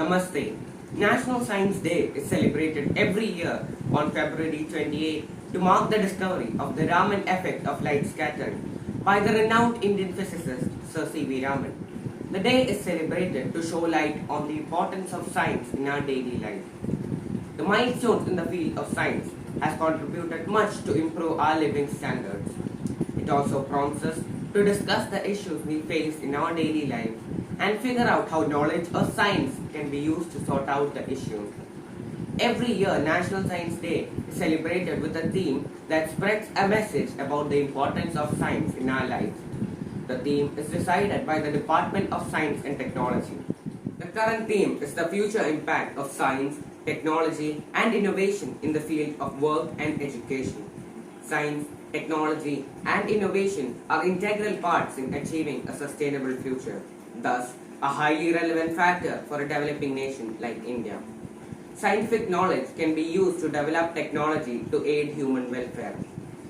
Namaste. National Science Day is celebrated every year on February 28 to mark the discovery of the Raman effect of light scattered by the renowned Indian physicist Sir C.V. Raman. The day is celebrated to show light on the importance of science in our daily life. The milestones in the field of science has contributed much to improve our living standards. It also prompts us to discuss the issues we face in our daily life and figure out how knowledge or science can be used to sort out the issue. Every year, National Science Day is celebrated with a theme that spreads a message about the importance of science in our lives. The theme is decided by the Department of Science and Technology. The current theme is the future impact of science, technology, and innovation in the field of work and education. Science, technology, and innovation are integral parts in achieving a sustainable future, thus, a highly relevant factor for a developing nation like India. Scientific knowledge can be used to develop technology to aid human welfare.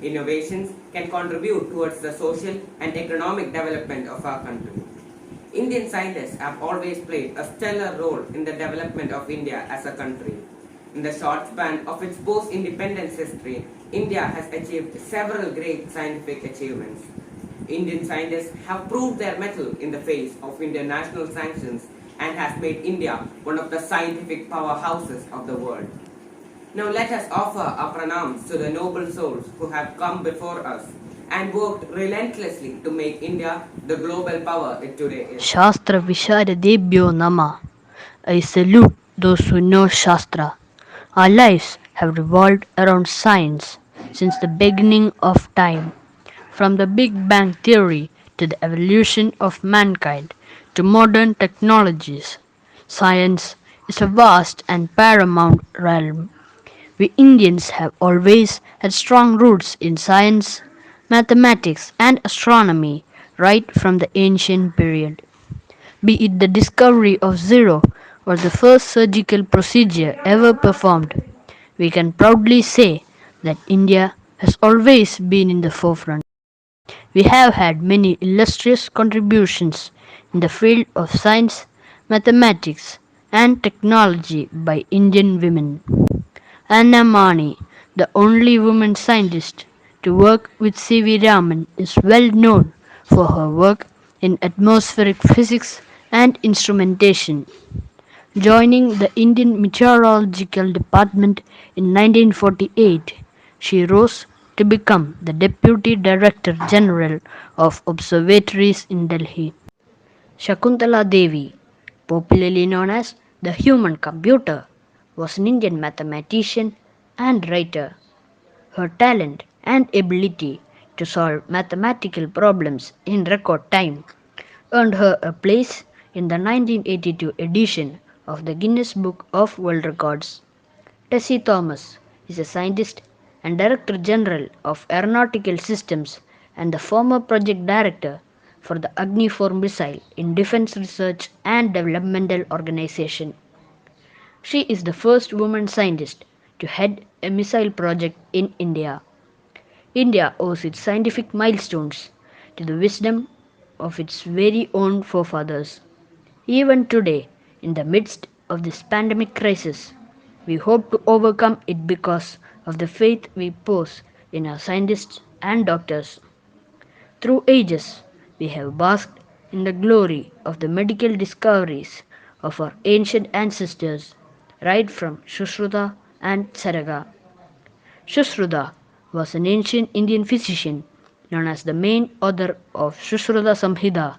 Innovations can contribute towards the social and economic development of our country. Indian scientists have always played a stellar role in the development of India as a country. In the short span of its post-independence history, India has achieved several great scientific achievements. Indian scientists have proved their mettle in the face of international sanctions and has made India one of the scientific powerhouses of the world. Now let us offer our pranams to the noble souls who have come before us and worked relentlessly to make India the global power it today is. Shastra Visharadebhyo Nama. I salute those who know Shastra. Our lives have revolved around science since the beginning of time. From the Big Bang Theory to the evolution of mankind to modern technologies, science is a vast and paramount realm. We Indians have always had strong roots in science, mathematics, and astronomy right from the ancient period. Be it the discovery of zero or the first surgical procedure ever performed, we can proudly say that India has always been in the forefront. We have had many illustrious contributions in the field of science, mathematics, and technology by Indian women. Anna Mani, the only woman scientist to work with C.V. Raman, is well known for her work in atmospheric physics and instrumentation. Joining the Indian Meteorological Department in 1948, she rose to become the Deputy Director General of Observatories in Delhi. Shakuntala Devi, popularly known as the human computer, was an Indian mathematician and writer. Her talent and ability to solve mathematical problems in record time earned her a place in the 1982 edition of the Guinness Book of World Records. Tessie Thomas is a scientist and Director General of Aeronautical Systems and the former project director for the Agni 4 missile in Defense Research and Developmental Organization. She is the first woman scientist to head a missile project in India. India owes its scientific milestones to the wisdom of its very own forefathers. Even today, in the midst of this pandemic crisis, we hope to overcome it because of the faith we pose in our scientists and doctors. Through ages, we have basked in the glory of the medical discoveries of our ancient ancestors, right from Sushruta and Charaka. Sushruta was an ancient Indian physician known as the main author of Sushruta Samhita,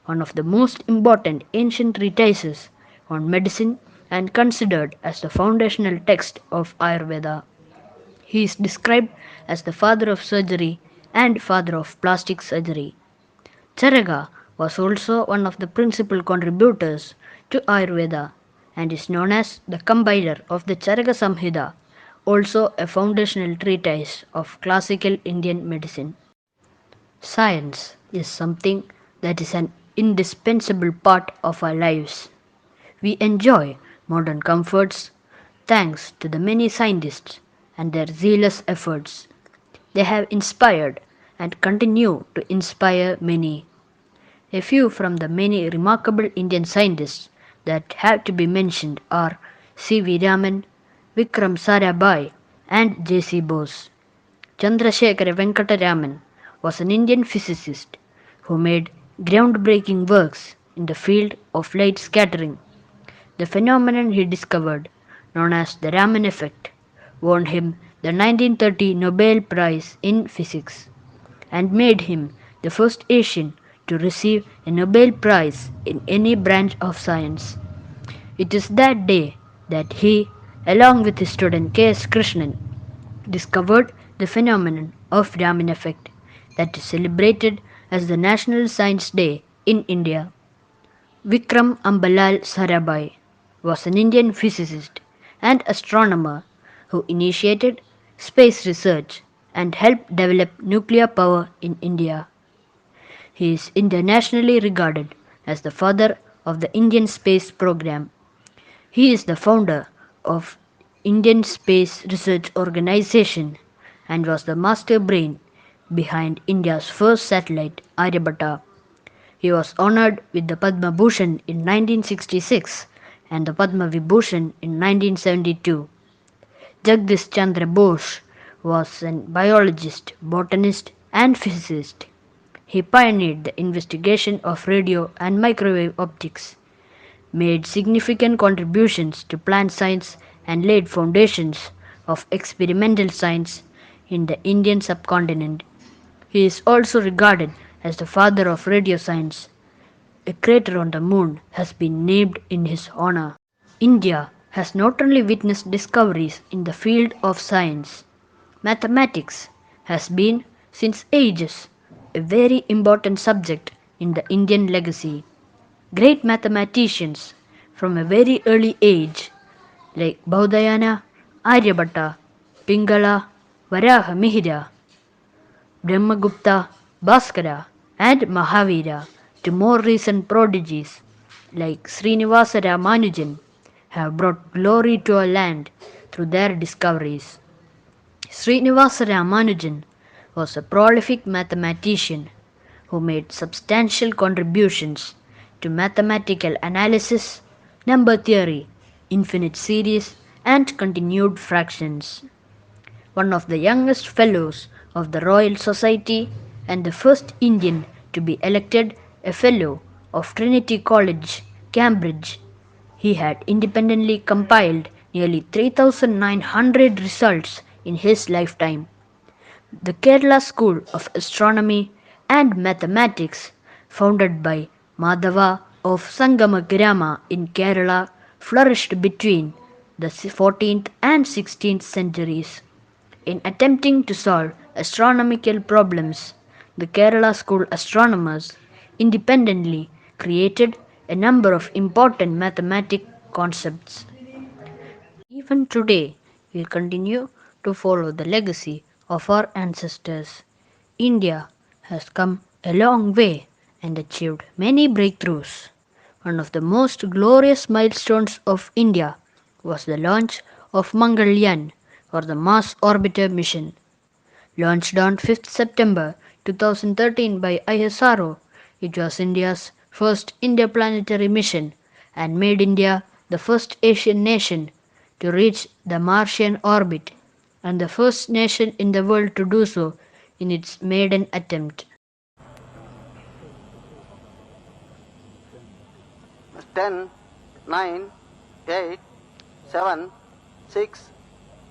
one of the most important ancient treatises on medicine and considered as the foundational text of Ayurveda. He is described as the father of surgery and father of plastic surgery. Charaka was also one of the principal contributors to Ayurveda and is known as the compiler of the Charaka Samhita, also a foundational treatise of classical Indian medicine. Science is something that is an indispensable part of our lives. We enjoy modern comforts thanks to the many scientists and their zealous efforts. They have inspired and continue to inspire many. A few from the many remarkable Indian scientists that have to be mentioned are C.V. Raman, Vikram Sarabhai, and J.C. Bose. Chandrasekhara Venkata Raman was an Indian physicist who made groundbreaking works in the field of light scattering. The phenomenon he discovered, known as the Raman effect, won him the 1930 Nobel Prize in Physics and made him the first Asian to receive a Nobel Prize in any branch of science. It is that day that he, along with his student K.S. Krishnan, discovered the phenomenon of Raman effect that is celebrated as the National Science Day in India. Vikram Ambalal Sarabhai was an Indian physicist and astronomer who initiated space research and helped develop nuclear power in India. He is internationally regarded as the father of the Indian space program. He is the founder of Indian Space Research Organization and was the master brain behind India's first satellite, Aryabhatta. He was honored with the Padma Bhushan in 1966 and the Padma Vibhushan in 1972. Jagdish Chandra Bose was a biologist, botanist, and physicist. He pioneered the investigation of radio and microwave optics, made significant contributions to plant science, and laid foundations of experimental science in the Indian subcontinent. He is also regarded as the father of radio science. A crater on the moon has been named in his honor. India has not only witnessed discoveries in the field of science, mathematics has been, since ages, a very important subject in the Indian legacy. Great mathematicians from a very early age like Baudayana, Aryabhatta, Pingala, Varaha Mihira, Brahmagupta, Bhaskara, and Mahavira to more recent prodigies like Srinivasa Ramanujan have brought glory to our land through their discoveries. Srinivasa Ramanujan was a prolific mathematician who made substantial contributions to mathematical analysis, number theory, infinite series, and continued fractions. One of the youngest fellows of the Royal Society and the first Indian to be elected a Fellow of Trinity College, Cambridge. He had independently compiled nearly 3,900 results in his lifetime. The Kerala School of Astronomy and Mathematics, founded by Madhava of Sangamagrama in Kerala, flourished between the 14th and 16th centuries. In attempting to solve astronomical problems, the Kerala School astronomers independently created a number of important mathematical concepts. Even today, we continue to follow the legacy of our ancestors. India has come a long way and achieved many breakthroughs. One of the most glorious milestones of India was the launch of Mangalyaan, or the Mars Orbiter mission. Launched on 5th September 2013 by ISRO, it was India's first interplanetary mission and made India the first Asian nation to reach the Martian orbit and the first nation in the world to do so in its maiden attempt. 10, 9, 8, 7, 6,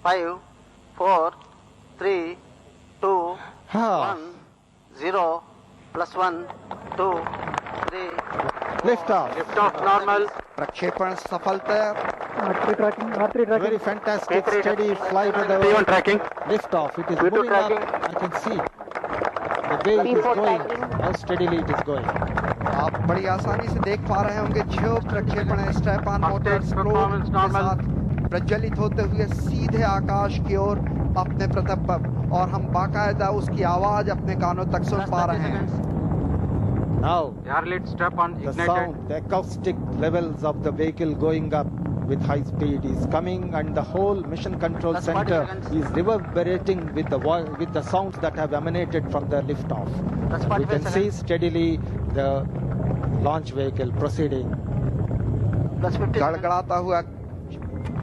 5, 4, 3, 2, 1, 0, plus 1, 2, 3. Liftoff. Liftoff normal. प्रक्षेपण सफलता. Very fantastic, P3 steady flight of the P1 tracking. liftoff. It is P2 moving tracking. up. I can see the way it is going, how steadily it is going. आप बड़ी आसानी से देख पा रहे होंगे जो प्रक्षेपण स्ट्रैप-ऑन मोटर्स performance के normal. साथ प्रज्वलित होते हुए सीधे आकाश की ओर अपने प्रताप पर, और हम बाकायदा उसकी आवाज अपने कानों तक सुन पा रहे हैं. Now Air lead strap on the ignited. sound, the acoustic levels of the vehicle going up with high speed is coming, and the whole mission control Plus 40 center seconds. is reverberating with the sounds that have emanated from the liftoff. Plus We 45 can see seconds. steadily the launch vehicle proceeding. plus 50 seconds. गड़गड़ाता हुआ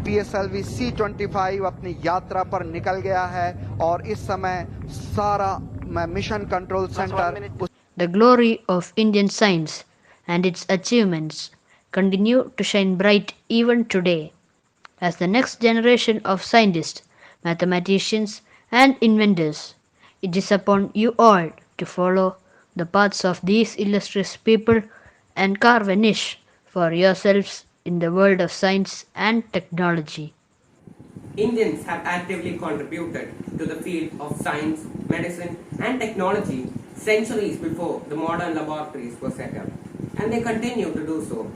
PSLV C-25 अपनी यात्रा पर निकल गया है और इस समय सारा mission control centre The glory of Indian science and its achievements continue to shine bright even today. As the next generation of scientists, mathematicians, and inventors, it is upon you all to follow the paths of these illustrious people and carve a niche for yourselves in the world of science and technology. Indians have actively contributed to the field of science, medicine, and technology centuries before the modern laboratories were set up, and they continue to do so.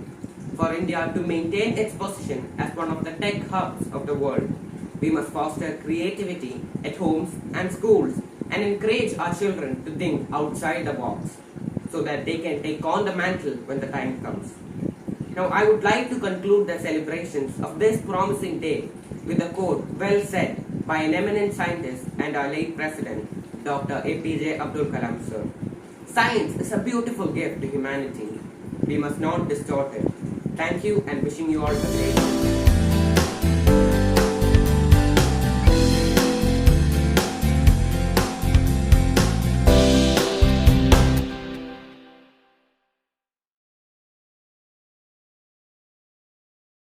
For India to maintain its position as one of the tech hubs of the world, we must foster creativity at homes and schools and encourage our children to think outside the box so that they can take on the mantle when the time comes. Now, I would like to conclude the celebrations of this promising day with a quote well said by an eminent scientist and our late president, Dr. APJ Abdul Kalam sir. Science is a beautiful gift to humanity. We must not distort it. Thank you and wishing you all a great day.